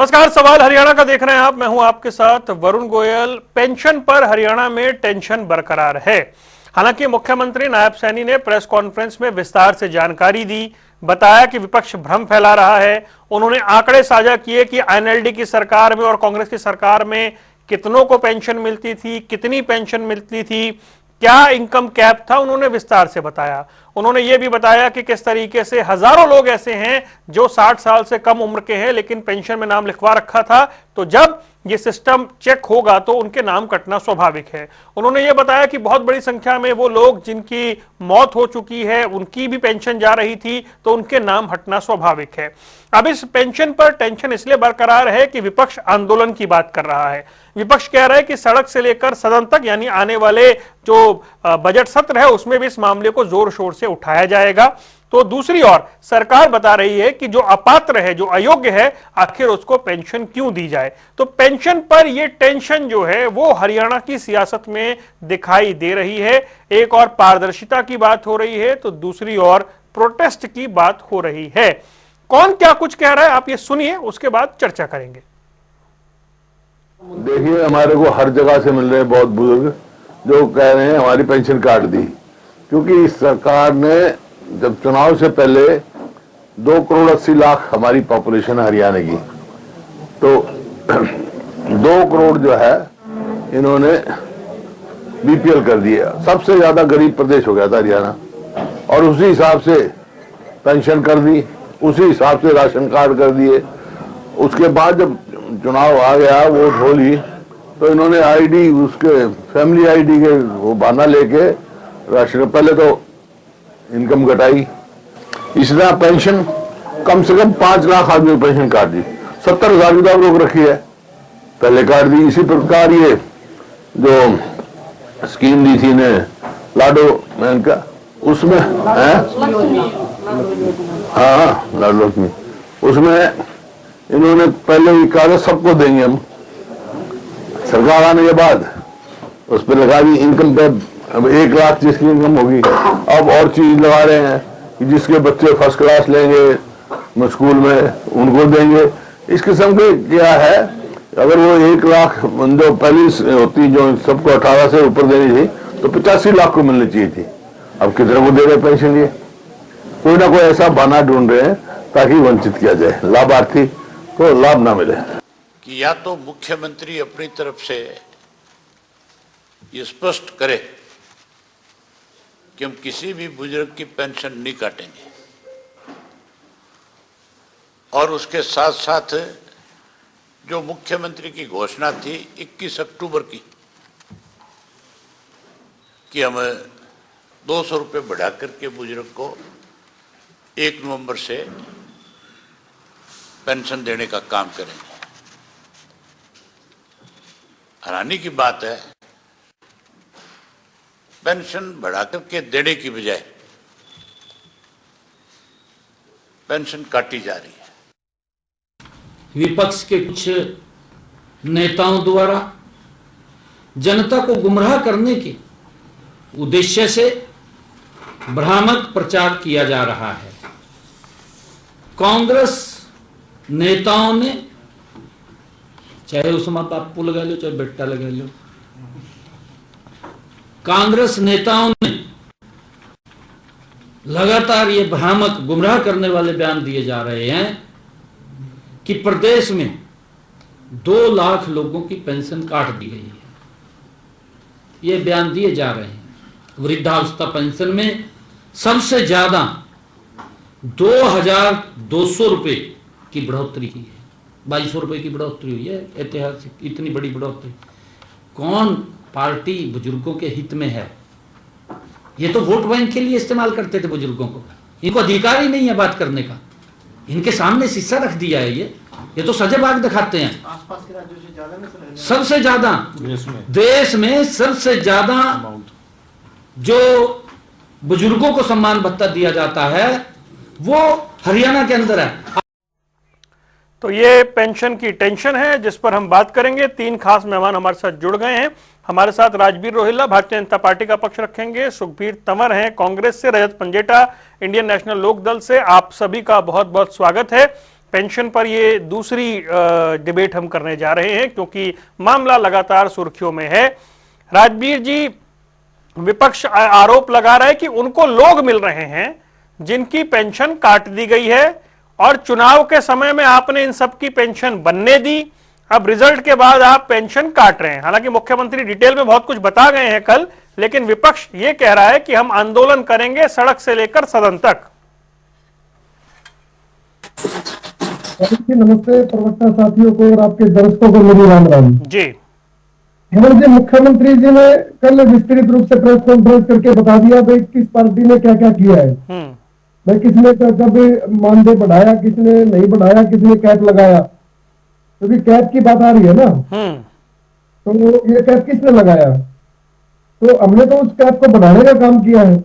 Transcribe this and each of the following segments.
नमस्कार, सवाल हरियाणा का देख रहे हैं आप। मैं हूं आपके साथ वरुण गोयल। पेंशन पर हरियाणा में टेंशन बरकरार है। हालांकि मुख्यमंत्री नायब सैनी ने प्रेस कॉन्फ्रेंस में विस्तार से जानकारी दी, बताया कि विपक्ष भ्रम फैला रहा है। उन्होंने आंकड़े साझा किए कि एनएलडी की सरकार में और कांग्रेस की सरकार में कितनों को पेंशन मिलती थी, कितनी पेंशन मिलती थी, क्या इनकम कैप था, उन्होंने विस्तार से बताया। उन्होंने यह भी बताया कि किस तरीके से हजारों लोग ऐसे हैं जो 60 साल से कम उम्र के हैं लेकिन पेंशन में नाम लिखवा रखा था, तो जब ये सिस्टम चेक होगा तो उनके नाम कटना स्वाभाविक है। उन्होंने ये बताया कि बहुत बड़ी संख्या में वो लोग जिनकी मौत हो चुकी है, उनकी भी पेंशन जा रही थी, तो उनके नाम हटना स्वाभाविक है। अब इस पेंशन पर टेंशन इसलिए बरकरार है कि विपक्ष आंदोलन की बात कर रहा है। विपक्ष कह रहा है कि सड़क से लेकर सदन तक, यानी आने वाले जो बजट सत्र है उसमें भी इस मामले को जोर शोर से उठाया जाएगा। तो दूसरी ओर सरकार बता रही है कि जो अपात्र है, जो अयोग्य है, आखिर उसको पेंशन क्यों दी जाए। तो पेंशन पर यह टेंशन जो है वो हरियाणा की सियासत में दिखाई दे रही है। एक और पारदर्शिता की बात हो रही है तो दूसरी ओर प्रोटेस्ट की बात हो रही है। कौन क्या कुछ कह रहा है आप ये सुनिए, उसके बाद चर्चा करेंगे। देखिए, हमारे को हर जगह से मिल रहे हैं बहुत बुजुर्ग जो कह रहे हैं हमारी पेंशन काट दी, क्योंकि इस सरकार ने जब चुनाव से पहले 2,80,00,000 हमारी पॉपुलेशन है हरियाणा की, तो 2 करोड़ जो है इन्होंने बीपीएल कर दिया। सबसे ज्यादा गरीब प्रदेश हो गया था हरियाणा, और उसी हिसाब से पेंशन कर दी, उसी हिसाब से राशन कार्ड कर दिए। उसके बाद जब चुनाव आ गया, वोट हो ली, तो इन्होंने आईडी, उसके फैमिली आईडी के वो बहाना लेके राशन, पहले तो इनकम घटाई। इस तरह पेंशन कम से कम 5 लाख आदमी पेंशन काट दी। 70,000 की तो रोक रखी है, पहले काट दी। इसी प्रकार ये जो स्कीम दी थी ने लाडो मैन का, उसमें है, हाँ लाडो लक्ष्मी, उसमें इन्होंने पहले ही कहा सबको देंगे हम। सरकार आने के बाद उस पर लगा दी इनकम पे, अब 1 लाख जिसकी इनकम होगी। अब और चीज लगा रहे हैं कि जिसके बच्चे फर्स्ट क्लास लेंगे स्कूल में उनको देंगे। इस किस्म के क्या है, अगर वो 1 लाख जो पहली होती, जो सबको 18 से ऊपर देनी थी, तो 85 लाख को मिलनी चाहिए थी। अब कितने को दे रहे पेंशन? ये कोई ना कोई ऐसा बहाना ढूंढ रहे हैं ताकि वंचित किया जाए, लाभार्थी को लाभ ना मिले। कि या तो मुख्यमंत्री अपनी तरफ से ये स्पष्ट करे कि हम किसी भी बुजुर्ग की पेंशन नहीं काटेंगे, और उसके साथ साथ जो मुख्यमंत्री की घोषणा थी 21 अक्टूबर की कि हम 200 रुपये बढ़ा करके बुजुर्ग को 1 नवंबर से पेंशन देने का काम करेंगे। हैरानी की बात है, पेंशन बढ़ा करके देने की बजाय पेंशन काटी जा रही है। विपक्ष के कुछ नेताओं द्वारा जनता को गुमराह करने के उद्देश्य से भ्रामक प्रचार किया जा रहा है। कांग्रेस नेताओं ने, चाहे उसमें बापू लगा लो चाहे बेटा लगा लो, कांग्रेस नेताओं ने लगातार ये भ्रामक गुमराह करने वाले बयान दिए जा रहे हैं कि प्रदेश में 2 लाख लोगों की पेंशन काट दी गई है। ये बयान दिए जा रहे हैं। वृद्धावस्था पेंशन में सबसे ज्यादा 2,200 रुपए की बढ़ोतरी की है। 2,200 रुपए की बढ़ोतरी हुई है, ऐतिहासिक इतनी बड़ी बढ़ोतरी। कौन पार्टी बुजुर्गों के हित में है? ये तो वोट बैंक के लिए इस्तेमाल करते थे बुजुर्गों को। इनको अधिकार ही नहीं है बात करने का। इनके सामने शीशा रख दिया है। ये तो सजेबाग दिखाते हैं। आसपास के राज्यों से ज्यादा, सबसे ज्यादा देश में सबसे ज्यादा जो बुजुर्गों को सम्मान भत्ता दिया जाता है वो हरियाणा के अंदर है। तो ये पेंशन की टेंशन है जिस पर हम बात करेंगे। 3 खास मेहमान हमारे साथ जुड़ गए हैं। हमारे साथ राजबीर रोहिल्ला भारतीय जनता पार्टी का पक्ष रखेंगे, सुखबीर तंवर हैं कांग्रेस से, रजत पंजेटा इंडियन नेशनल लोक दल से। आप सभी का बहुत बहुत स्वागत है। पेंशन पर ये दूसरी डिबेट हम करने जा रहे हैं, क्योंकि मामला लगातार सुर्खियों में है। राजवीर जी, विपक्ष आरोप लगा रहा है कि उनको लोग मिल रहे हैं जिनकी पेंशन काट दी गई है, और चुनाव के समय में आपने इन सबकी पेंशन बनने दी, अब रिजल्ट के बाद आप पेंशन काट रहे हैं। हालांकि मुख्यमंत्री डिटेल में बहुत कुछ बता गए हैं कल, लेकिन विपक्ष ये कह रहा है कि हम आंदोलन करेंगे सड़क से लेकर सदन तक। नमस्ते प्रवक्ता साथियों को और आपके दर्शकों को मेरी राम राम जी। हेमंत जी, मुख्यमंत्री जी ने कल विस्तृत रूप से प्रेस कॉन्फ्रेंस करके बता दिया भाई किस पार्टी ने क्या क्या किया है, भाई किसने कब मानदेय बढ़ाया, किसने नहीं बढ़ाया, किसने कैप लगाया। क्योंकि कैप की बात आ रही है ना, तो ये कैप किसने लगाया? तो हमने तो उस कैप को बढ़ाने का काम किया है।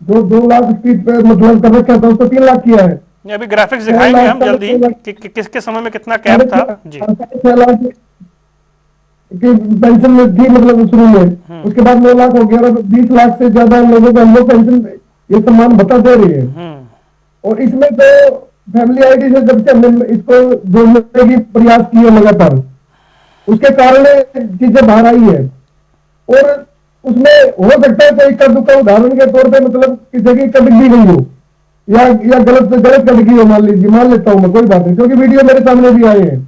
जो 2 लाख स्पीड पे मतलब कर रखा था उसको 3 लाख किया है। अभी ग्राफिक्स दिखाएंगे हम जल्दी कि किसके समय में कितना कैप था। जी। 6 लाख की पेंशन में थी मतलब शुरू में, उसके बाद 9 लाख हो गया और 20 लाख से ज्यादा लोगों को हम लोग पेंशन ये सम्मान भत्ता दे रही है। और इसमें तो फैमिली आईडी से जब से हमने इसको जोड़ने की प्रयास किए लगातार, उसके कारण चीजें बाहर आई है। और उसमें हो सकता है कोई इक्का दुक्का उदाहरण के तौर पे मतलब किसी की कट भी नहीं हो या गलत कट गई हो, मान लेता हूं मैं, कोई बात नहीं, क्योंकि वीडियो मेरे सामने भी आए हैं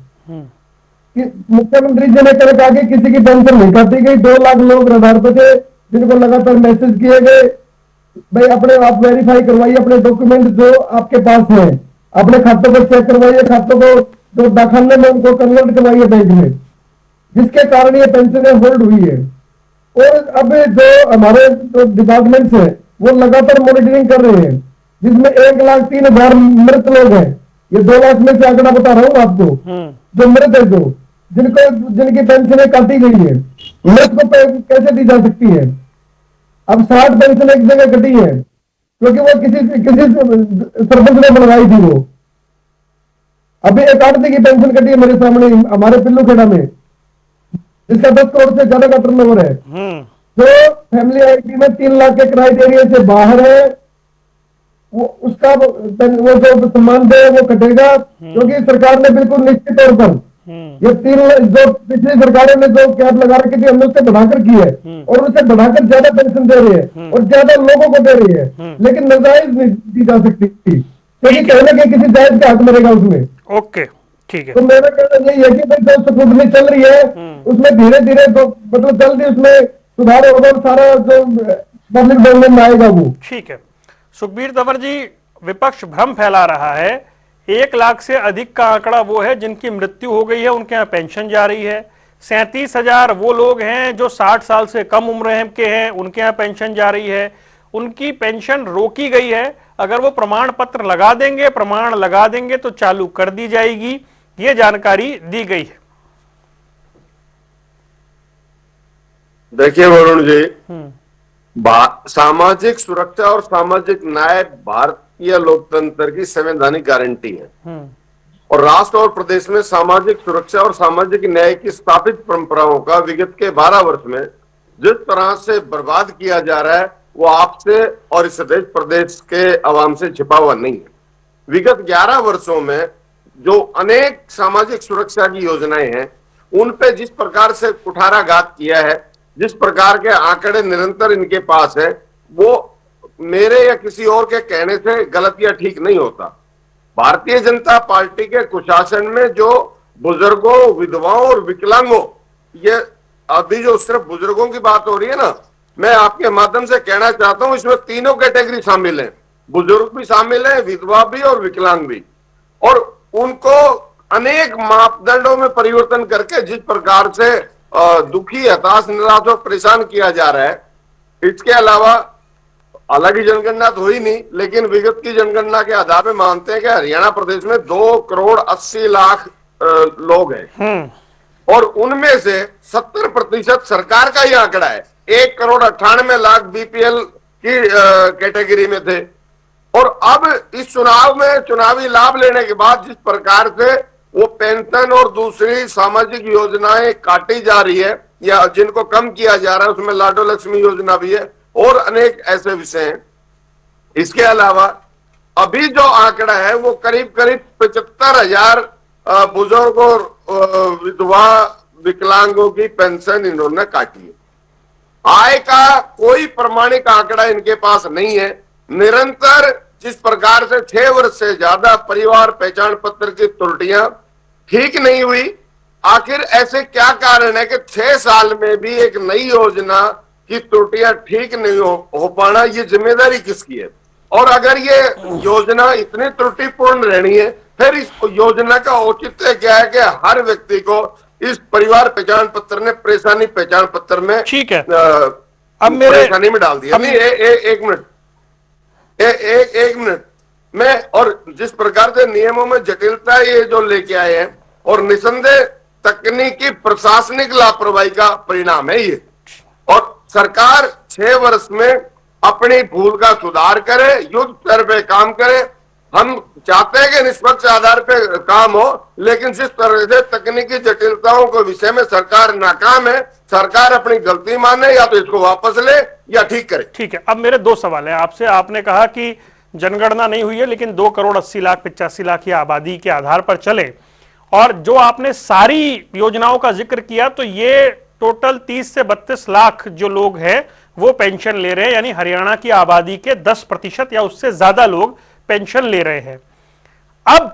कि मुख्यमंत्री जी ने कल कहा कि किसी की पेंशन नहीं काटी गई। 2 लाख लोग रडार पे थे जिनको लगातार मैसेज किए गए, भाई अपने आप वेरीफाई करवाइए अपने डॉक्यूमेंट जो आपके पास है, अपने खातों को चेक करवाइए, खातों को जो दाखिले में उनको कन्वर्ट करवाइए बैंक में, जिसके कारण ये पेंशन होल्ड हुई है। और अब जो हमारे डिपार्टमेंट्स है वो लगातार मॉनिटरिंग कर रहे हैं, जिसमें 1,03,000 मृत लोग हैं। ये 2 लाख में से आंकड़ा बता रहा हूँ आपको, जो मृत है, जो जिनकी पेंशन काटी गई है, मृत को कैसे दी जा सकती है? अब 60 पेंशन एक जगह कटी है क्योंकि वो किसी सरपंच ने बनवाई थी। वो अभी एक आड़ती की पेंशन कटी है मेरे सामने हमारे पिल्लू खेड़ा में, जिसका 10 करोड़ से ज्यादा का टर्नओवर है, जो फैमिली आईडी में 3 लाख के क्राइटेरिया से बाहर है। वो उसका वो जो सम्मान दे वो कटेगा, क्योंकि सरकार ने बिल्कुल निश्चित तौर पर ये 3 जो पिछली सरकारों ने जो कैप लगा रखी थी हमने उससे बढ़ाकर की है, और उससे बढ़ाकर ज्यादा पेंशन दे रही है और ज्यादा लोगों को दे रही है, लेकिन नजायज नहीं दी जा सकती क्योंकि कहीं ना कहीं किसी जायज का हक मिलेगा उसमें। ओके, ठीक है। तो मेरा कहना यही है कि भाई जो स्क्रूटनी चल रही है उसमें धीरे धीरे मतलब जल्दी उसमें सुधार होगा और सारा जो पब्लिक डोमेन में आएगा वो। ठीक है। सुखबीर तंवर जी, विपक्ष भ्रम फैला रहा है 1 लाख से अधिक का आंकड़ा वो है जिनकी मृत्यु हो गई है, उनके यहाँ पेंशन जा रही है। 37,000 वो लोग हैं जो 60 साल से कम उम्र के हैं, उनके यहाँ पेंशन जा रही है। उनकी पेंशन रोकी गई है, अगर वो प्रमाण पत्र लगा देंगे, प्रमाण लगा देंगे तो चालू कर दी जाएगी, ये जानकारी दी गई है। देखिए वरुण जी, सामाजिक सुरक्षा और सामाजिक न्याय भारतीय लोकतंत्र की संवैधानिक गारंटी है और राष्ट्र और प्रदेश में सामाजिक सुरक्षा और सामाजिक न्याय की स्थापित परंपराओं का विगत के 12 वर्ष में जिस तरह से बर्बाद किया जा रहा है वो आपसे और इस देश प्रदेश के अवाम से छिपा हुआ नहीं है। विगत 11 वर्षों में जो अनेक सामाजिक सुरक्षा की योजनाएं हैं उन पे जिस प्रकार से कुठाराघात किया है, जिस प्रकार के आंकड़े निरंतर इनके पास है, वो मेरे या किसी और के कहने से गलत या ठीक नहीं होता। भारतीय जनता पार्टी के कुशासन में जो बुजुर्गों, विधवाओं और विकलांगों, ये अभी जो सिर्फ बुजुर्गों की बात हो रही है ना, मैं आपके माध्यम से कहना चाहता हूं इसमें तीनों कैटेगरी शामिल है, बुजुर्ग भी शामिल है, विधवा भी और विकलांग भी, और उनको अनेक मापदंडों में परिवर्तन करके जिस प्रकार से दुखी, हताश, निराश और परेशान किया जा रहा है। इसके अलावा हालांकि जनगणना तो हुई नहीं, लेकिन विगत की जनगणना के आधार पे मानते हैं कि हरियाणा प्रदेश में 2,80,00,000 लोग हैं और उनमें से 70% सरकार का ही आंकड़ा है। 1,98,00,000 बीपीएल की कैटेगरी में थे और अब इस चुनाव में चुनावी लाभ लेने के बाद जिस प्रकार से वो पेंशन और दूसरी सामाजिक योजनाएं काटी जा रही है या जिनको कम किया जा रहा है, उसमें लाडो लक्ष्मी योजना भी है और अनेक ऐसे विषय हैं। इसके अलावा अभी जो आंकड़ा है वो करीब करीब 75,000 बुजुर्ग और विधवा विकलांगों की पेंशन इन्होंने काटी है। आय का कोई प्रमाणिक आंकड़ा इनके पास नहीं है। निरंतर जिस प्रकार से 6 वर्ष से ज्यादा परिवार पहचान पत्र की त्रुटियां ठीक नहीं हुई, आखिर ऐसे क्या कारण है कि 6 साल में भी एक नई योजना की त्रुटियां ठीक नहीं हो पाना, ये जिम्मेदारी किसकी है? और अगर ये योजना इतनी त्रुटिपूर्ण रहनी है, फिर इस योजना का औचित्य क्या है कि हर व्यक्ति को इस परिवार पहचान पत्र ने परेशानी पहचान पत्र में ठीक है, अब मेरे परेशानी में डाल दिया। नहीं, एक मिनट, एक मिनट मैं, और जिस प्रकार से नियमों में जटिलता ये जो लेके आए हैं, और निसंदेह तकनीकी प्रशासनिक लापरवाही का परिणाम है ये। और सरकार 6 वर्ष में अपनी भूल का सुधार करे, युद्ध स्तर पे काम करे। हम चाहते हैं कि निष्पक्ष आधार पे काम हो, लेकिन जिस तरह से तकनीकी जटिलताओं के विषय में सरकार नाकाम है, सरकार अपनी गलती माने, या तो इसको वापस ले या ठीक करे। ठीक है, अब मेरे 2 सवाल है आपसे। आपने कहा कि जनगणना नहीं हुई है, लेकिन 2,80,85,00,000 की आबादी के आधार पर चले, और जो आपने सारी योजनाओं का जिक्र किया, तो ये टोटल 30 से 32 लाख जो लोग हैं वो पेंशन ले रहे हैं, यानी हरियाणा की आबादी के 10% या उससे ज्यादा लोग पेंशन ले रहे हैं। अब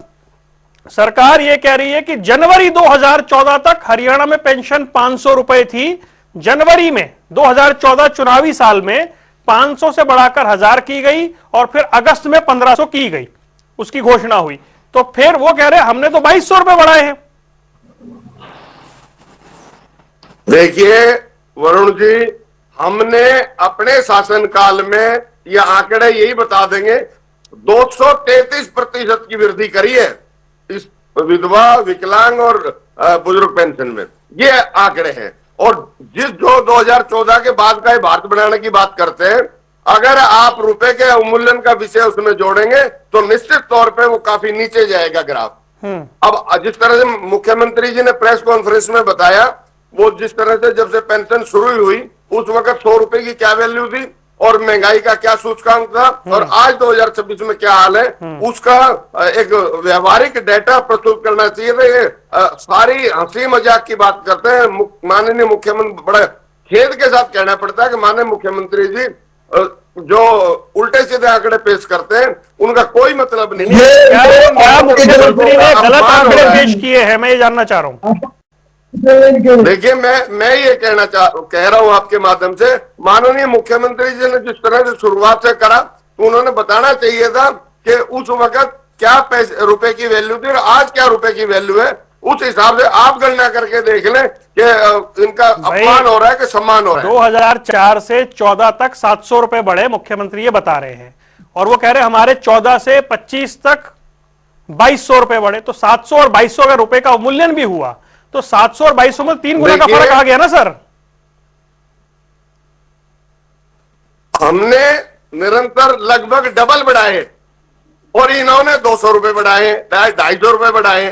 सरकार यह कह रही है कि जनवरी 2014 तक हरियाणा में पेंशन 500 रुपए थी। जनवरी में 2014 चुनावी साल में 500 से बढ़ाकर 1000 की गई, और फिर अगस्त में 1500 की गई, उसकी घोषणा हुई। तो फिर वो कह रहे हैं हमने तो 2200 रुपए बढ़ाए हैं। देखिए वरुण जी, हमने अपने शासनकाल में, यह आंकड़े यही बता देंगे, 233% की वृद्धि करी है इस विधवा विकलांग और बुजुर्ग पेंशन में। ये आंकड़े हैं। और जिस जो 2014 के बाद का भारत बनाने की बात करते हैं, अगर आप रुपए के अवमूल्यन का विषय उसमें जोड़ेंगे तो निश्चित तौर पे वो काफी नीचे जाएगा ग्राफ। अब जिस तरह से मुख्यमंत्री जी ने प्रेस कॉन्फ्रेंस में बताया, वो जिस तरह से जब से पेंशन शुरू हुई उस वक्त 100 रुपए की क्या वैल्यू थी और महंगाई का क्या सूचकांक था, और आज 2026 में क्या हाल है, उसका एक व्यवहारिक डेटा प्रस्तुत करना चाहिए था। ये सारी हंसी मजाक की बात करते हैं। माननीय मुख्यमंत्री, बड़ा खेद के साथ कहना पड़ता है कि माननीय मुख्यमंत्री जी जो उल्टे सीधे आंकड़े पेश करते हैं, उनका कोई मतलब नहीं है। क्या मुख्यमंत्री ने गलत आंकड़े पेश किए हैं, मैं ये जानना चाह रहा हूं। देखिए, मैं ये कह रहा हूं आपके माध्यम से, माननीय मुख्यमंत्री जी ने जिस तरह से शुरुआत से करा, तो उन्होंने बताना चाहिए था कि उस वक्त क्या रुपए की वैल्यू थी और आज क्या रुपए की वैल्यू है। उस हिसाब से आप गणना करके देख लें कि इनका अपमान हो रहा है कि सम्मान हो रहा है। 2004 से 14 तक 700 रुपए बढ़े, मुख्यमंत्री ये बता रहे हैं, और वो कह रहे हैं हमारे 14 से 25 तक 2200 रुपए बढ़े। तो 700 और 2200 अगर रुपए का अवमूल्यन भी हुआ तो 700 और 2200 में 3 गुना का फर्क आ गया ना सर। हमने निरंतर लगभग डबल बढ़ाए और इन्होंने 200 रुपए बढ़ाए, 250 रुपए बढ़ाए।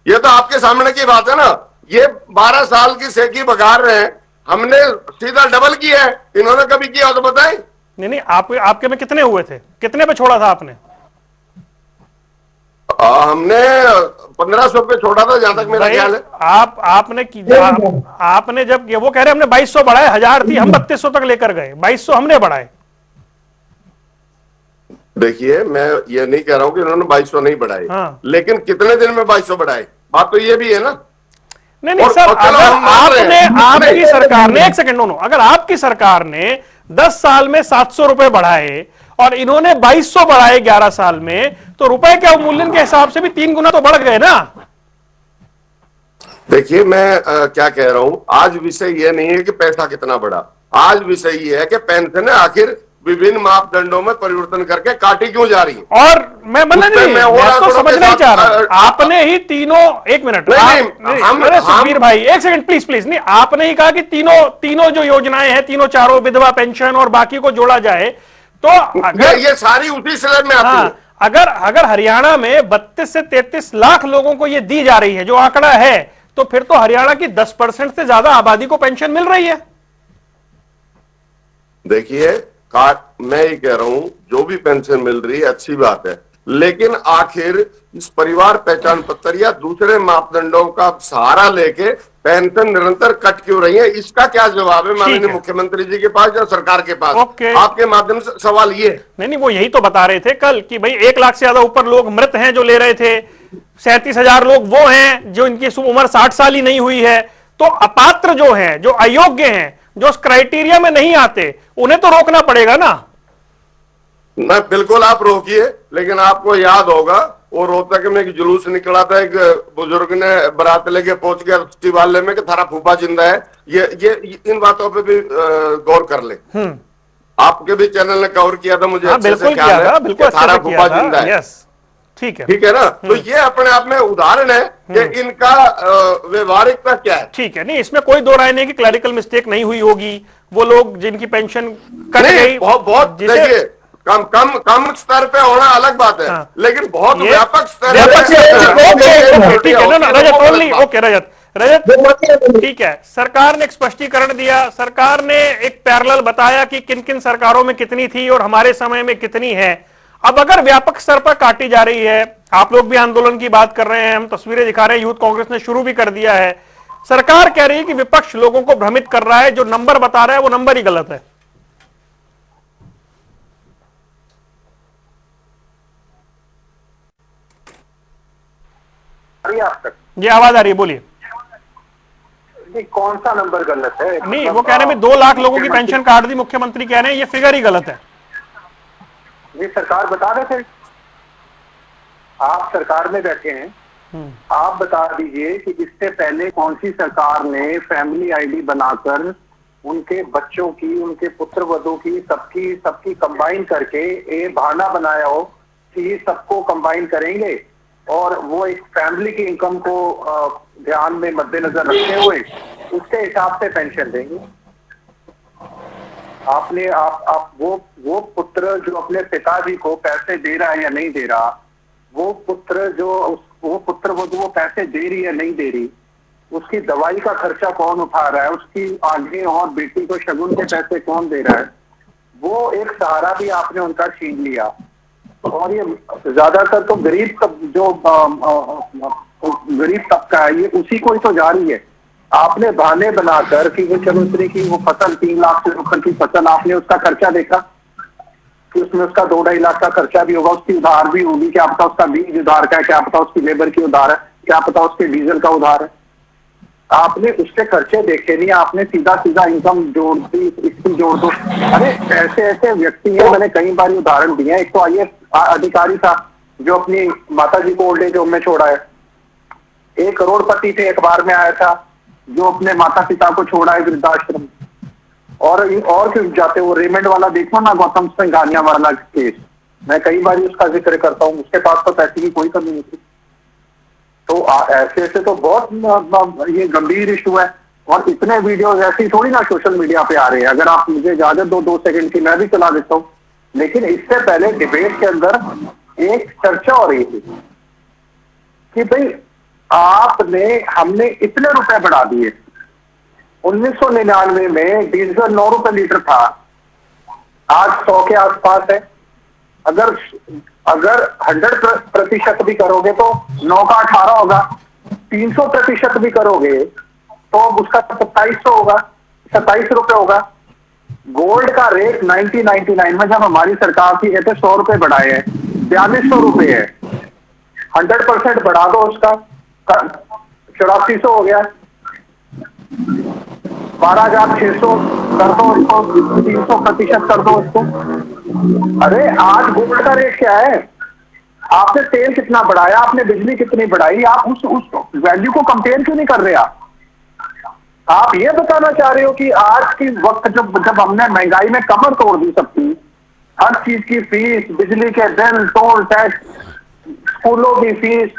ये तो आपके सामने की बात है ना। ये 12 साल की सेकी बघार रहे हैं, हमने सीधा डबल किया है, इन्होंने कभी किया हो तो बताएं। नहीं, आपके में कितने हुए थे, कितने पे छोड़ा था आपने? हमने 1500 पे छोड़ा था, जहां तक मेरा ख्याल है। आपने जब वो कह रहे हमने 2200 बढ़ाए, 1000 थी, हम 3200 तक लेकर गए, 2200 हमने बढ़ाए। देखिए, मैं ये नहीं कह रहा हूं कि इन्होंने 2200 नहीं बढ़ाए, हाँ। लेकिन कितने दिन में 2200 बढ़ाए, बात तो ये भी है ना। नहीं सर, अगर आपकी सरकार ने, एक सेकंड, अगर आपकी सरकार ने 10 साल में 700 रुपए बढ़ाए और इन्होंने 2200 बढ़ाए 11 साल में, तो रुपए के अवमूल्यन के हिसाब से भी 3 गुना तो बढ़ गए ना। देखिए, मैं क्या कह रहा हूं, आज विषय यह नहीं है कि पैसा कितना बढ़ा, आज विषय यह है कि पेंशन आखिर विभिन्न मापदंडों में परिवर्तन करके काटी क्यों जा रही है। और मैं तो समझना ही चाह रहा हूं, आपने ही तीनों, एक मिनट, सुखबीर भाई एक सेकंड प्लीज, नहीं, आपने ही कहा कि तीनों जो योजनाएं हैं, तीनों चारों, विधवा पेंशन और बाकी को जोड़ा जाए तो अगर ये सारी उसी स्लैब में आती है। अगर हरियाणा में 32 से 33 लाख लोगों को ये दी जा रही है जो आंकड़ा है, तो फिर तो हरियाणा की 10% से ज्यादा आबादी को पेंशन मिल रही है। देखिए, मैं ये कह रहा हूं जो भी पेंशन मिल रही है अच्छी बात है, लेकिन आखिर इस परिवार पहचान पत्र या दूसरे मापदंडों का सहारा लेके पेंशन निरंतर कट क्यों रही है, इसका क्या जवाब है माननीय मुख्यमंत्री जी के पास या सरकार के पास? आपके माध्यम से सवाल ये नहीं, वो यही तो बता रहे थे कल कि भाई 1 लाख से ज्यादा ऊपर लोग मृत हैं जो ले रहे थे, 37,000 लोग वो हैं जो इनकी उम्र 60 साल ही नहीं हुई है। तो अपात्र जो हैं, जो अयोग्य हैं, जो उस क्राइटेरिया में नहीं आते, उन्हें तो रोकना पड़ेगा ना। बिल्कुल आप रोकिए, लेकिन आपको याद होगा वो रोहतक में एक जुलूस निकला था, एक बुजुर्ग ने बारात लेके पहुंच गया शिवालय में कि थारा फूफा जिंदा है। ये इन बातों पे भी गौर कर ले। आपके भी चैनल ने कवर किया था, मुझे अच्छे से ख्याल है, बिल्कुल थारा फूफा जिंदा है। ठीक है ना? तो ये अपने आप में उदाहरण है कि इनका व्यवहारिकता क्या है। ठीक है, नहीं इसमें कोई दो राय नहीं कि क्लैरिकल मिस्टेक नहीं हुई होगी। वो लोग जिनकी पेंशन कट गई, बहुत देखिए कम स्तर पे होना अलग बात है, लेकिन बहुत व्यापक स्तर रजत ठीक है। सरकार ने एक स्पष्टीकरण दिया, सरकार ने एक पैरेलल बताया कि किन किन सरकारों में कितनी थी और हमारे समय में कितनी है। अब अगर व्यापक स्तर पर काटी जा रही है, आप लोग भी आंदोलन की बात कर रहे हैं, हम तस्वीरें दिखा रहे हैं, यूथ कांग्रेस ने शुरू भी कर दिया है। सरकार कह रही है कि विपक्ष लोगों को भ्रमित कर रहा है, जो नंबर बता रहा है वो नंबर ही गलत है। ये आवाज आ रही है, बोलिए। कौन सा नंबर गलत है? नहीं, वो कह रहे हैं 2 लाख लोगों की पेंशन काट दी, मुख्यमंत्री कह रहे हैं ये फिगर ही गलत है। ये सरकार बता रहे थे, आप सरकार में बैठे हैं, आप बता दीजिए कि इससे पहले कौन सी सरकार ने फैमिली आईडी बनाकर उनके बच्चों की, उनके पुत्र वधू की, सबकी कंबाइन करके ये बहाना बनाया हो कि सबको कंबाइन करेंगे और वो एक फैमिली की इनकम को ध्यान में मद्देनजर रखते हुए उसके हिसाब से पेंशन देंगे। आपने आप वो पुत्र जो अपने पिताजी को पैसे दे रहा है या नहीं दे रहा, वो पुत्र वो पैसे दे रही है नहीं दे रही, उसकी दवाई का खर्चा कौन उठा रहा है, उसकी आगे और बेटी को शगुन के पैसे कौन दे रहा है, वो एक सहारा भी आपने उनका छीन लिया। और ये ज्यादातर तो गरीब तबका है, ये उसी को ही तो जा रही है। आपने बहाने बनाकर कि वो चमुत्री की वो फसल 3 लाख से ऊपर की फसल, आपने उसका खर्चा देखा कि उसमें उसका 2-2.5 लाख का खर्चा भी होगा, उसकी उधार भी होगी, क्या पता उसका बीज उधार का है, क्या पता उसकी लेबर की उधार है, क्या पता उसके डीजल का उधार है। आपने उसके खर्चे देखे नहीं, आपने सीधा इनकम जोड़ दी, इसकी जोड़ दो। अरे ऐसे व्यक्ति हैं, मैंने कई बार उदाहरण दिए हैं। एक तो आईएएस अधिकारी था जो अपनी माता जी को ओल्ड एज होम में छोड़ा है, एक करोड़पति थे, अखबार में आया था, जो अपने माता पिता को छोड़ा है वृद्धाश्रम। और क्यों जाते, वो रेमंड वाला देखो ना, गौतम सिंघानिया वाला केस, मैं कई बार उसका जिक्र करता हूँ। उसके पास तो पैसे की कोई कमी नहीं थी। तो ऐसे तो बहुत ये गंभीर इशू है। और इतने वीडियोस ऐसी थोड़ी ना सोशल मीडिया पे आ रहे हैं। अगर आप मुझे इजाजत दो 2 सेकंड की, मैं भी चला देता हूँ। लेकिन इससे पहले डिबेट के अंदर एक चर्चा हो रही थी कि भाई हमने इतने रुपए बढ़ा दिए। 1999 में डीजल 9 रुपए लीटर था, आज 100 के आसपास है। अगर 100% भी करोगे तो 9 का 18 होगा, 300% भी करोगे तो उसका 2700 होगा, 27 रुपए होगा। गोल्ड का रेट 1999 में जब हमारी सरकार थी, कहते 100 रुपए बढ़ाए हैं, 4200 रुपए है। 100% बढ़ा दो उसका, 8400 हो गया, 12,600 कर दो इसको, 300% कर दो इसको। अरे आज गोल्ड का रेट क्या है? आपने तेल कितना बढ़ाया, आपने बिजली कितनी बढ़ाई, आप उस वैल्यू को कंपेयर क्यों नहीं कर रहे? आप ये बताना चाह रहे हो कि आज की वक्त जब हमने महंगाई में कमर तोड़ दी सबकी, हर चीज की फीस, बिजली के बिल, टोल टैक्स, स्कूलों की फीस,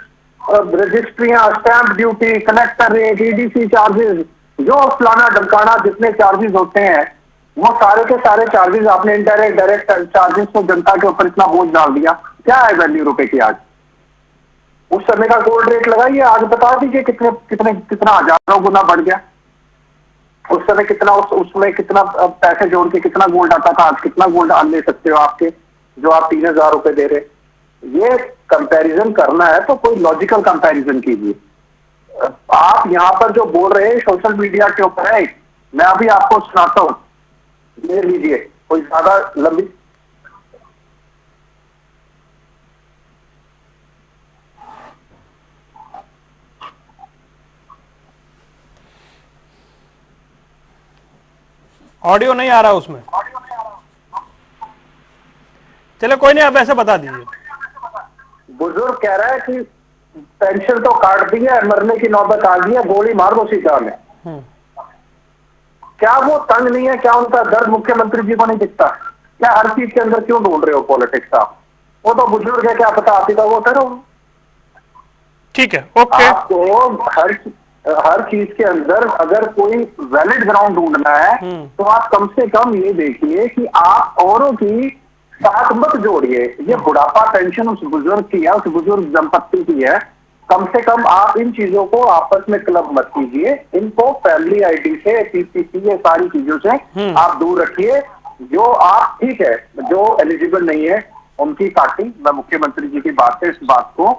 रजिस्ट्रियां, stamp duty, collector rate, EDC charges, जो फलाना ढमकाना जितने चार्जेस होते हैं, वो सारे के सारे चार्जेस आपने इनडायरेक्ट डायरेक्ट चार्जेस को जनता के ऊपर इतना बोझ डाल दिया। क्या है वैल्यू रुपए की आज? उस समय का गोल्ड रेट लगाइए, आज बता दीजिए कितना हजारों गुना बढ़ गया। उस समय कितना उसमें कितना पैसे जोड़ के कितना गोल्ड आता था, आज कितना गोल्ड ले सकते हो आपके, जो आप 3,000 रुपए दे रहे। ये कंपैरिजन करना है तो कोई लॉजिकल कंपैरिजन कीजिए। आप यहाँ पर जो बोल रहे हैं सोशल मीडिया के ऊपर है, मैं अभी आपको सुनाता हूँ, ले लीजिए, कोई ज्यादा लंबी। ऑडियो नहीं आ रहा उसमें, चलो कोई नहीं, आप ऐसे बता दीजिए। बुजुर्ग कह रहा है कि पेंशन तो काट दी है, मरने की नौबत आ गई है, गोली मार दो सीधा में। क्या वो तंग नहीं है? क्या उनका दर्द मुख्यमंत्री जी को नहीं दिखता? क्या हर चीज के अंदर क्यों ढूंढ रहे हो पॉलिटिक्स आप? वो तो बुजुर्ग है, क्या पता आप ही का वो करो। ठीक है, ओके। आपको हर चीज के अंदर अगर कोई वैलिड ग्राउंड ढूंढना है तो आप कम से कम ये देखिए कि आप औरों की साथ मत जोड़िए। ये बुढ़ापा पेंशन उस बुजुर्ग की है, उस बुजुर्ग दंपत्ति की है। कम से कम आप इन चीजों को आपस में क्लब मत कीजिए, इनको फैमिली आईडी से, पीपीपी, ये सारी चीजों से आप दूर रखिए। जो आप, ठीक है, जो एलिजिबल नहीं है उनकी काटी, मैं मुख्यमंत्री जी की बात से इस बात को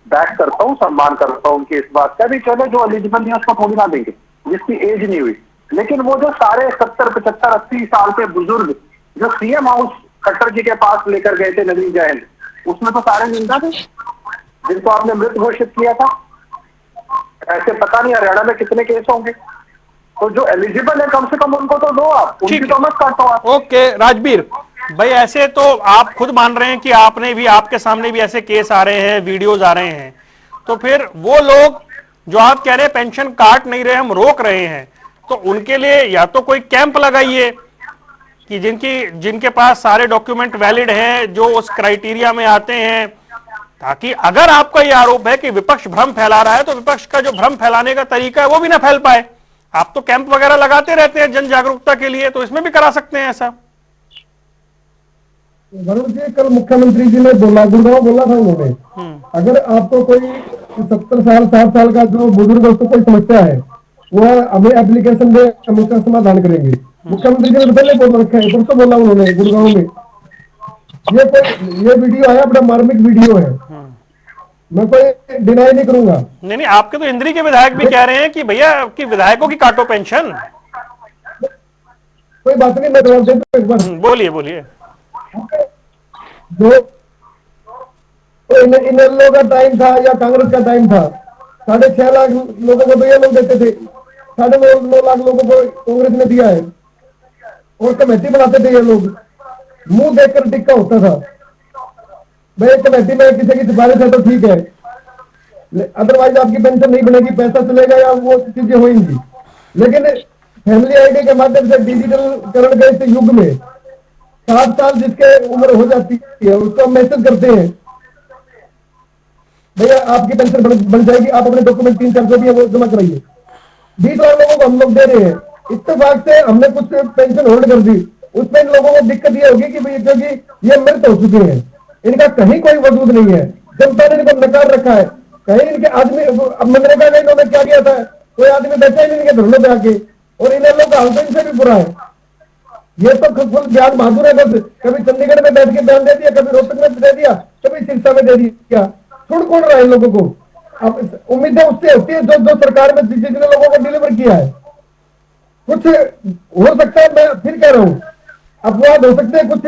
बैक करता हूँ, सम्मान करता हूँ उनकी इस बात का भी। चलो, जो एलिजिबल नहीं है उसको थोड़ी ना देंगे, जिसकी एज नहीं हुई। लेकिन वो जो सारे 70, 75, 80 साल के बुजुर्ग जो सीएम हाउस खट्टर जी के पास लेकर गए थे नगरी जयंत, उसमें तो सारे जिंदा थे जिनको आपने मृत घोषित किया था। ऐसे पता नहीं हरियाणा में कितने केस होंगे। तो जो एलिजिबल है कम से कम उनको तो दो, आप उनकी तो मत काटो आप। ओके राजबीर भाई, ऐसे तो आप खुद मान रहे हैं कि आपने भी, आपके सामने भी ऐसे केस आ रहे हैं, वीडियोज आ रहे हैं, तो फिर वो लोग जो आप कह रहे हैं पेंशन काट नहीं रहे, हम रोक रहे हैं, तो उनके लिए या तो कोई कैंप लगाइए कि जिनके पास सारे डॉक्यूमेंट वैलिड हैं, जो उस क्राइटेरिया में आते हैं, ताकि अगर आपका यह आरोप है कि विपक्ष भ्रम फैला रहा है तो विपक्ष का जो भ्रम फैलाने का तरीका है वो भी ना फैल पाए। आप तो कैंप वगैरह लगाते रहते हैं जन जागरूकता के लिए, तो इसमें भी करा सकते हैं ऐसा। वरुण जी, कल मुख्यमंत्री जी ने बोला, गुड़गांव बोला था उन्होंने, अगर आपको कोई 70 साल 60 साल का जो बुजुर्ग है उसको कोई समस्या है, वो हमें एप्लीकेशन दे, हम उसका समाधान करेंगे। मुख्यमंत्री जी ने पहले बोल रखा है, परसों बोला उन्होंने गुड़गांव में। ये वीडियो है, बड़ा मार्मिक वीडियो है, मैं कोई डिनाई नहीं करूंगा। नहीं, आपके तो इंद्री के विधायक भी कह रहे हैं कि भैया कि विधायकों की काटो पेंशन। कोई बात नहीं, मैं जवाब देता हूं एक बार। बोलिए। जो इनेलो का टाइम था या कांग्रेस का टाइम था, 6.5 लाख लोगों को तो ये लोग देते थे, 9.5 लाख लोगों को कांग्रेस ने दिया है, और कमेटी बनाते थे ये लोग, मुंह देखकर टिक्का होता था। भाई कमेटी में किसी की सिफारिश है तो ठीक है, अदरवाइज आपकी पेंशन नहीं बनेगी, पैसा चलेगा या वो चीजें होंगी। लेकिन फैमिली आईडी के माध्यम से डिजिटलकरण के इस युग में 60 साल जिसके उम्र हो जाती है उसको हम मैसेज करते हैं, भैया आपकी पेंशन बन जाएगी, आप अपने डॉक्यूमेंट 3-4 जो भी है वो जमा कराइए। 20 लाख लोगों को हम लोग दे रहे हैं, इत्तेफाक से हमने कुछ पेंशन होल्ड कर दी, उसमें इन लोगों को दिक्कत ये होगी कि भाई क्योंकि ये मृत हो चुके हैं, इनका कहीं कोई वजूद नहीं है, जनता ने इनको नकार रखा है। कहीं इनके आदमी, अब मनरेगा में इन्होंने क्या किया था, कोई आदमी बैठा ही नहीं इनके धरनों पे आके, और इन लोगों का हाल इनसे भी बुरा है। ये तो खुद बयान बहादुर है, बस कभी चंडीगढ़ में बैठ के बयान दे दिया, कभी रोहतक में दे दिया, कभी सिरसा में दे दिया, सुन कौन रहा है इन लोगों को? अब उम्मीदें उससे होती है जो सरकार में जितने लोगों को डिलीवर किया है। कुछ हो सकता है, मैं फिर कह रहा हूँ, अपवाद हो सकते हैं, कुछ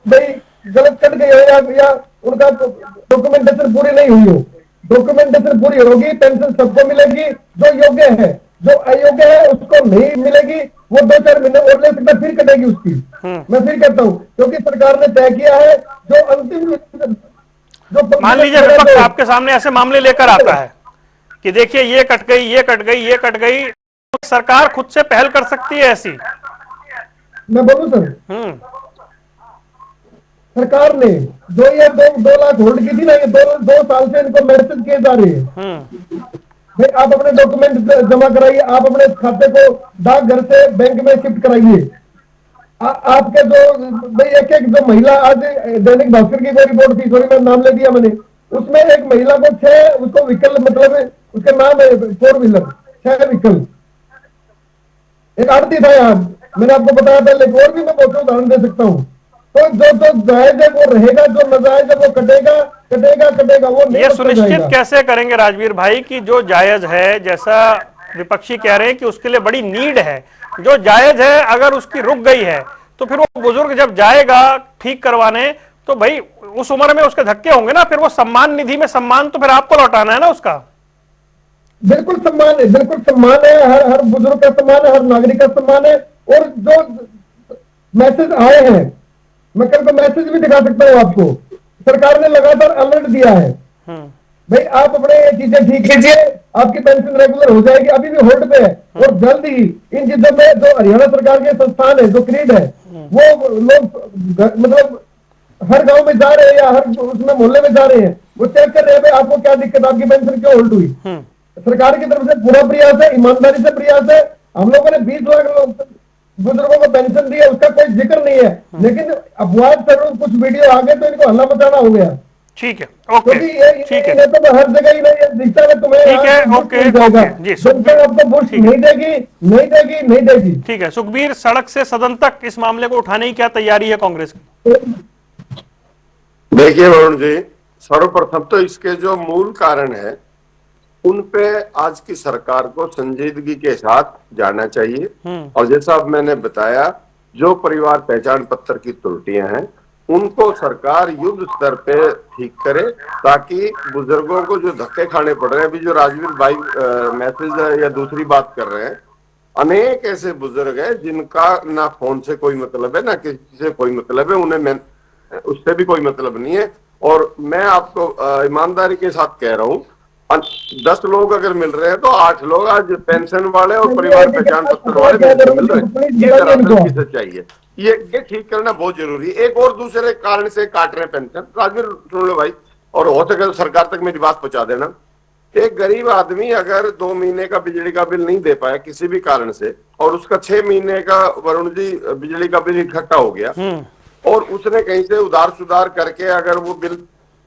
भाई गलत कट गए हो या उनका डॉक्यूमेंटेशन पूरी नहीं हुई हो। डॉक्यूमेंटेशन पूरी होगी, पेंशन सबको मिलेगी, जो योग्य है, जो अयोग्य है उसको नहीं मिलेगी, वो 2-4 महीने और ले सकता, फिर कटेगी उसकी। मैं फिर कहता हूँ, क्योंकि सरकार ने तय किया है जो अंतिम, जो मान लीजिए विपक्ष आपके सामने ऐसे मामले लेकर आता है कि देखिए ये कट गई, ये कट गई, ये कट गई, तो सरकार खुद से पहल कर सकती है ऐसी। मैं बोलूं सर, सरकार ने जो ये 2 लाख होल्ड की थी ना, ये 2 साल से इनको मैसेज किए जा रहे हैं, भाई आप अपने डॉक्यूमेंट जमा कराइए, आप अपने खाते को डाकघर से बैंक में शिफ्ट कराइए। आपके जो भाई एक जो महिला, आज दैनिक भास्कर की कोई रिपोर्ट थी, सॉरी मैं नाम ले दिया मैंने, उसमें एक महिला को 6 उसको व्हीकल, मतलब उसका नाम है 4 व्हीलर, 6 व्हीकल, एक आड़ती था यहाँ, मैंने आपको बताया था, लेकिन और भी मैं बहुत उदाहरण दे सकता हूँ। तो जो जायज है वो रहेगा, जो नाजायज है वो कटेगा, वो नहीं ये बख्शा सुनिश्चित जाएगा। कैसे करेंगे राजवीर भाई कि जो जायज है, जैसा विपक्षी कह रहे हैं कि उसके लिए बड़ी नीड है, जो जायज है अगर उसकी रुक गई है तो फिर वो बुजुर्ग जब जाएगा ठीक करवाने तो भाई उस उम्र में उसके धक्के होंगे ना, फिर वो सम्मान निधि में सम्मान तो फिर आपको लौटाना है ना उसका। बिल्कुल सम्मान है, हर बुजुर्ग का सम्मान है, हर नागरिक का सम्मान है। और जो मैसेज आए हैं, मैं कल को मैसेज भी दिखा सकता हूँ आपको, सरकार ने लगातार अलर्ट दिया है, भाई आप अपने ये चीजें ठीक कीजिए, आपकी पेंशन रेगुलर हो जाएगी, अभी भी होल्ड पे है। और जल्द ही इन चीजों में जो हरियाणा सरकार के संस्थान है, जो क्रीड है, वो लोग मतलब हर गांव में जा रहे हैं या हर उसमें मोहल्ले में जा रहे हैं, वो चेक कर रहे हैं भाई आपको क्या दिक्कत, आपकी पेंशन क्यों होल्ड हुई। सरकार की तरफ से पूरा प्रयास है, ईमानदारी से प्रयास है। हम लोगों ने 20 लाख बुजुर्गों को पेंशन दी है, उसका कोई जिक्र नहीं है, लेकिन अपवाद स्वरूप कुछ वीडियो आ गए तो इनको हल्ला मचाना हो गया। ठीक है, ओके, ठीक है, तो हर जगह ही नहीं दिखता है तुम्हें, ठीक है, ओके, जी, सुखबीर आपको बुश नहीं देगी। ठीक है सुखबीर, सड़क से सदन तक इस मामले को उठाने की क्या तैयारी है कांग्रेस की? देखिए वरुण जी, सर्वप्रथम तो इसके जो मूल कारण है उन पे आज की सरकार को संजीदगी के साथ जाना चाहिए। और जैसा अब मैंने बताया, जो परिवार पहचान पत्र की त्रुटियां हैं उनको सरकार युद्ध स्तर पे ठीक करे, ताकि बुजुर्गों को जो धक्के खाने पड़ रहे हैं, अभी जो राजवीर भाई मैसेज या दूसरी बात कर रहे हैं, अनेक ऐसे बुजुर्ग हैं जिनका ना फोन से कोई मतलब है, ना किसी से कोई मतलब है, उन्हें उससे भी कोई मतलब नहीं है। और मैं आपको ईमानदारी के साथ कह रहा हूँ, 10 लोग अगर मिल रहे हैं तो 8 लोग आज पेंशन वाले और परिवार पहचान पत्र वाले मिल रहे हैं। ये दरअसल की सच्चाई है, ये ठीक करना बहुत जरूरी है। एक और दूसरे कारण से काट रहे हैं पेंशन, राजवीर सुन लो भाई, और हो सके तो सरकार तक मेरी बात पहुंचा देना। एक गरीब आदमी अगर 2 महीने का बिजली का बिल नहीं दे पाया किसी भी कारण से, और उसका 6 महीने का वरुण जी बिजली का बिल इकट्ठा हो गया, और उसने कहीं से उधार सुधार करके अगर वो बिल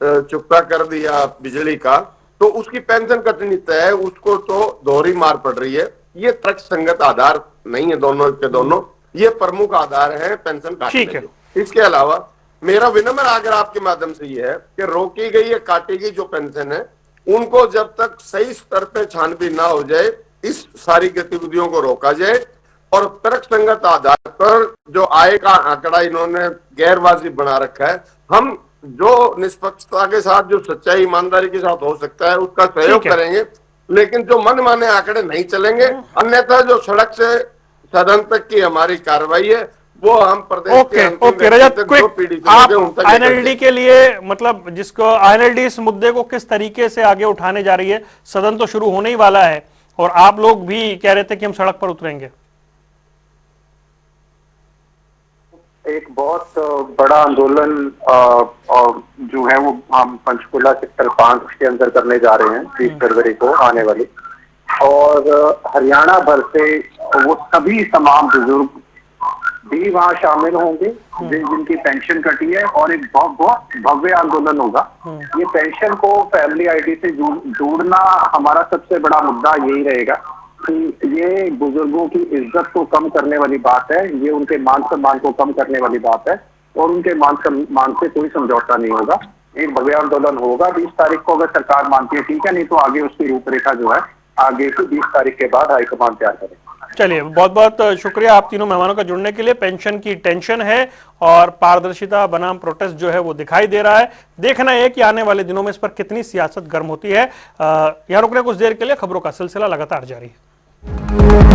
चुकता कर दिया बिजली का, तो उसकी पेंशन कटनी तय है, उसको तो दोहरी मार पड़ रही है। ये तर्क संगत आधार नहीं है दोनों के दोनों, ये प्रमुख आधार है पेंशन काटने के। इसके अलावा मेरा विनम्र आग्रह आपके माध्यम से ये है कि रोकी गई या काटी गई जो पेंशन है, उनको जब तक सही स्तर पे छानबीन ना हो जाए, इस सारी गतिविधियों को रोका जाए। और तर्क संगत आधार पर जो आय का आंकड़ा इन्होंने गैर वाजिब बना रखा है, हम जो निष्पक्षता के साथ, जो सच्चाई ईमानदारी के साथ हो सकता है उसका सहयोग करेंगे, लेकिन जो मन माने आंकड़े नहीं चलेंगे। अन्यथा जो सड़क से सदन तक की हमारी कार्रवाई है वो हम प्रदेश ओके रजत, क्विक आप आईएनएलडी के लिए, मतलब जिसको आईएनएलडी इस मुद्दे को किस तरीके से आगे उठाने जा रही है? सदन तो शुरू होने ही वाला है और आप लोग भी कह रहे थे कि हम सड़क पर उतरेंगे। एक बहुत बड़ा आंदोलन जो है वो हम पंचकुला सेक्टर 5 के अंदर करने जा रहे हैं 30 फरवरी को आने वाली, और हरियाणा भर से वो सभी तमाम बुजुर्ग भी वहाँ शामिल होंगे जिनकी पेंशन कटी है, और एक बहुत भव्य आंदोलन होगा। ये पेंशन को फैमिली आईडी से जोड़ना हमारा सबसे बड़ा मुद्दा यही रहेगा कि ये बुजुर्गों की इज्जत को कम करने वाली बात है, ये उनके मान सम्मान को कम करने वाली बात है, और उनके मान सम्मान से कोई समझौता नहीं होगा। एक भव्य आंदोलन होगा 20 तारीख को, अगर सरकार मानती है ठीक है, नहीं तो आगे उसकी रूपरेखा जो है आगे की 20 तारीख के बाद हाईकमान तैयार करें। चलिए, बहुत बहुत शुक्रिया आप तीनों मेहमानों का जुड़ने के लिए। पेंशन की टेंशन है और पारदर्शिता बनाम प्रोटेस्ट जो है वो दिखाई दे रहा है। देखना है कि आने वाले दिनों में इस पर कितनी सियासत गर्म होती है। यहाँ रुकने कुछ देर के लिए, खबरों का सिलसिला लगातार जारी है।